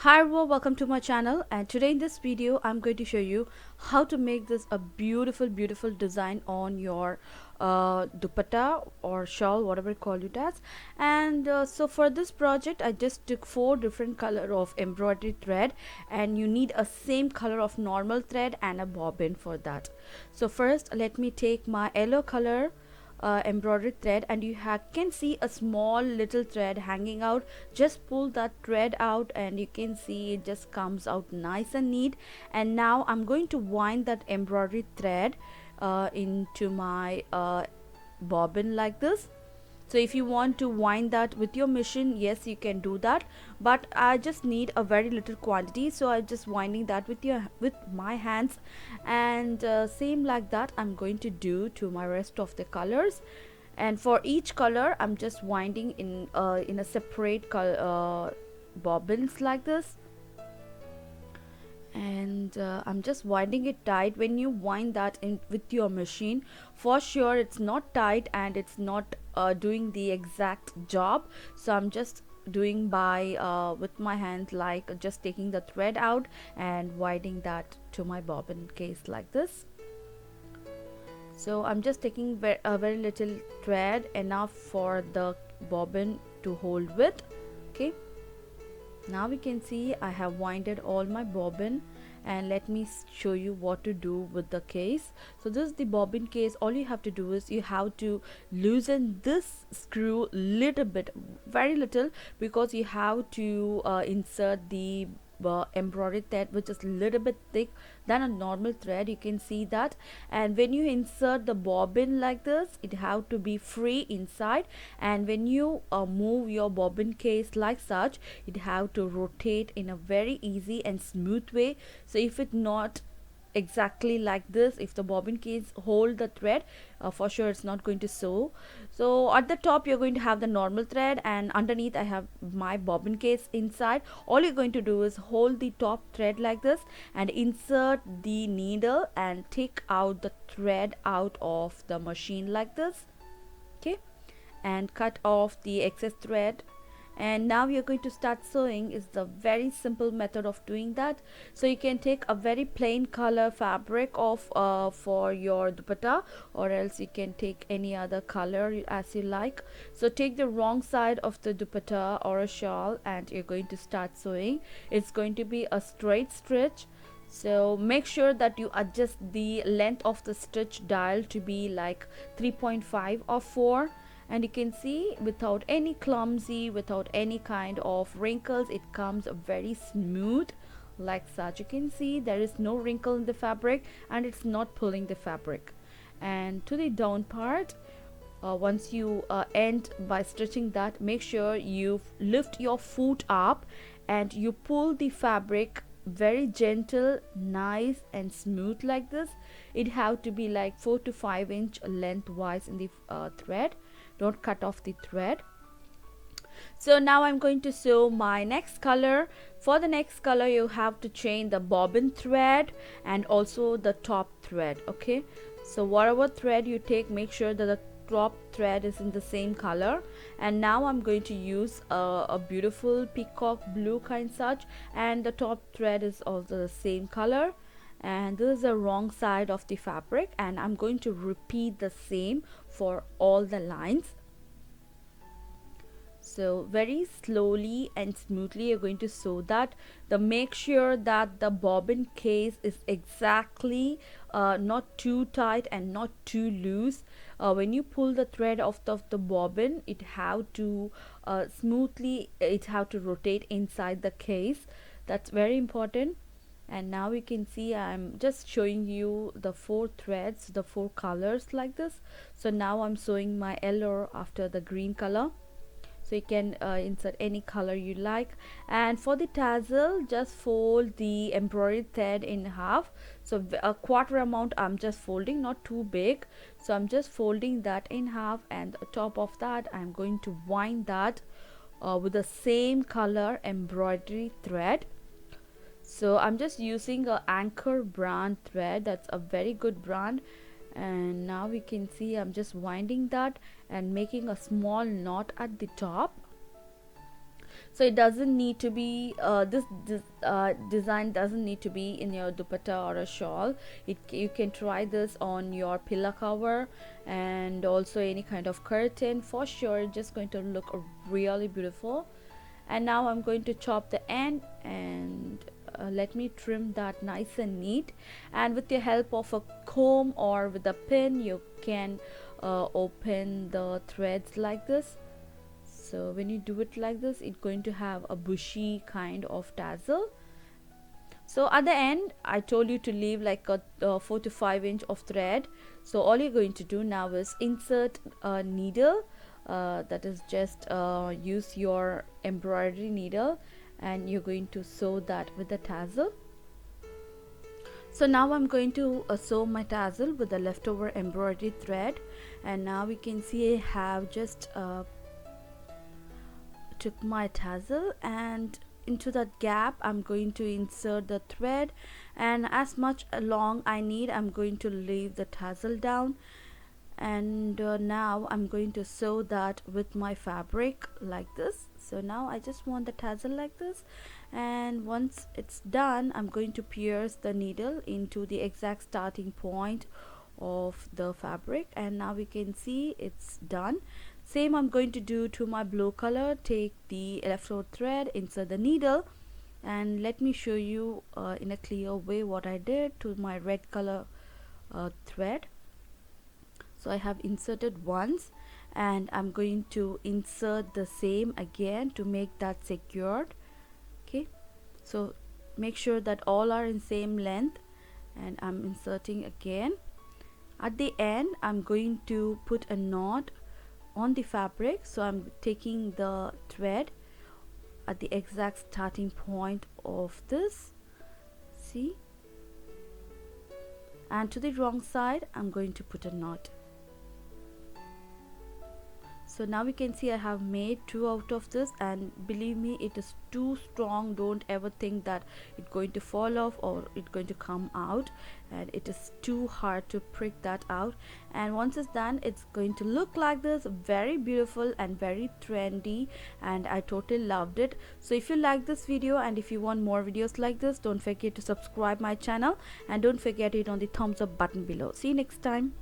Hi everyone, welcome to my channel, and today in this video I'm going to show you how to make this a beautiful design on your dupatta or shawl, whatever you call it as. And so for this project I just took 4 different color of embroidery thread, and you need a same color of normal thread and a bobbin for that. So first let me take my yellow color embroidery thread, and you can see a small little thread hanging out. Just pull that thread out and you can see it just comes out nice and neat. And now I'm going to wind that embroidery thread into my bobbin like this. So if you want to wind that with your machine, yes, you can do that, but I just need a very little quantity, so I just winding that with my hands. And same like that I'm going to do to my rest of the colors. And for each color I'm just winding in a separate bobbins like this. And I'm just winding it tight. When you wind that in with your machine, for sure it's not tight and it's not doing the exact job. So I'm just doing by with my hand, like just taking the thread out and winding that to my bobbin case like this. So I'm just taking a very little thread, enough for the bobbin to hold with. Okay, now we can see I have winded all my bobbin, and let me show you what to do with the case. So this is the bobbin case. All you have to do is you have to loosen this screw little bit, very little, because you have to insert the embroidery thread, which is a little bit thick than a normal thread. You can see that. And when you insert the bobbin like this, it have to be free inside, and when you move your bobbin case like such, it have to rotate in a very easy and smooth way. So if it not exactly like this, if the bobbin case hold the thread, for sure it's not going to sew. So at the top you're going to have the normal thread, and underneath I have my bobbin case inside. All you're going to do is hold the top thread like this and insert the needle and take out the thread out of the machine like this. Okay, and cut off the excess thread. And now you're going to start sewing. Is the very simple method of doing that. So you can take a very plain color fabric of for your dupatta, or else you can take any other color as you like. So take the wrong side of the dupatta or a shawl, and you're going to start sewing. It's going to be a straight stitch. So make sure that you adjust the length of the stitch dial to be like 3.5 or 4. And you can see, without any clumsy, without any kind of wrinkles, it comes very smooth like such. You can see there is no wrinkle in the fabric, and it's not pulling the fabric. And to the down part, once you end by stitching that, make sure you lift your foot up and you pull the fabric very gentle, nice and smooth like this. It have to be like 4 to 5 inch lengthwise in the thread. Don't cut off the thread. So now I'm going to sew my next color. For the next color you have to chain the bobbin thread and also the top thread. Okay, so whatever thread you take, make sure that the top thread is in the same color. And now I'm going to use a beautiful peacock blue kind such, and the top thread is also the same color. And this is the wrong side of the fabric, and I'm going to repeat the same for all the lines. So very slowly and smoothly you're going to sew that. Make sure that the bobbin case is exactly not too tight and not too loose. When you pull the thread off of the bobbin, it have to smoothly, it have to rotate inside the case. That's very important. And now you can see I'm just showing you the 4 threads, the 4 colors like this. So now I'm sewing my yellow after the green color. So you can insert any color you like. And for the tassel, just fold the embroidery thread in half. So a quarter amount I'm just folding, not too big. So I'm just folding that in half, and on top of that I'm going to wind that with the same color embroidery thread. So I'm just using a Anchor brand thread. That's a very good brand. And now we can see I'm just winding that and making a small knot at the top. So it doesn't need to be this design doesn't need to be in your dupatta or a shawl. You can try this on your pillow cover and also any kind of curtain. For sure it's just going to look really beautiful. And now I'm going to chop the end, and let me trim that nice and neat. And with the help of a comb or with a pin, you can open the threads like this. So when you do it like this, it's going to have a bushy kind of tassel. So at the end I told you to leave like a 4 to 5 inch of thread. So all you're going to do now is insert a needle, that is just use your embroidery needle, and you're going to sew that with the tassel. So now I'm going to sew my tassel with the leftover embroidery thread, and now we can see I have just took my tassel, and into that gap I'm going to insert the thread, and as much long I need I'm going to leave the tassel down. And now I'm going to sew that with my fabric like this. So now I just want the tassel like this, and once it's done I'm going to pierce the needle into the exact starting point of the fabric, and now we can see it's done. Same I'm going to do to my blue color. Take the leftover thread, insert the needle, and let me show you in a clear way what I did to my red color thread. So I have inserted once, and I'm going to insert the same again to make that secured. Okay, so make sure that all are in same length, and I'm inserting again. At the end I'm going to put a knot on the fabric, so I'm taking the thread at the exact starting point of this, see, and to the wrong side I'm going to put a knot. So now we can see I have made two out of this, and believe me, it is too strong. Don't ever think that it's going to fall off or it's going to come out, and it is too hard to prick that out. And once it's done, it's going to look like this, very beautiful and very trendy, and I totally loved it. So if you like this video and if you want more videos like this, don't forget to subscribe my channel, and don't forget to hit on the thumbs up button below. See you next time.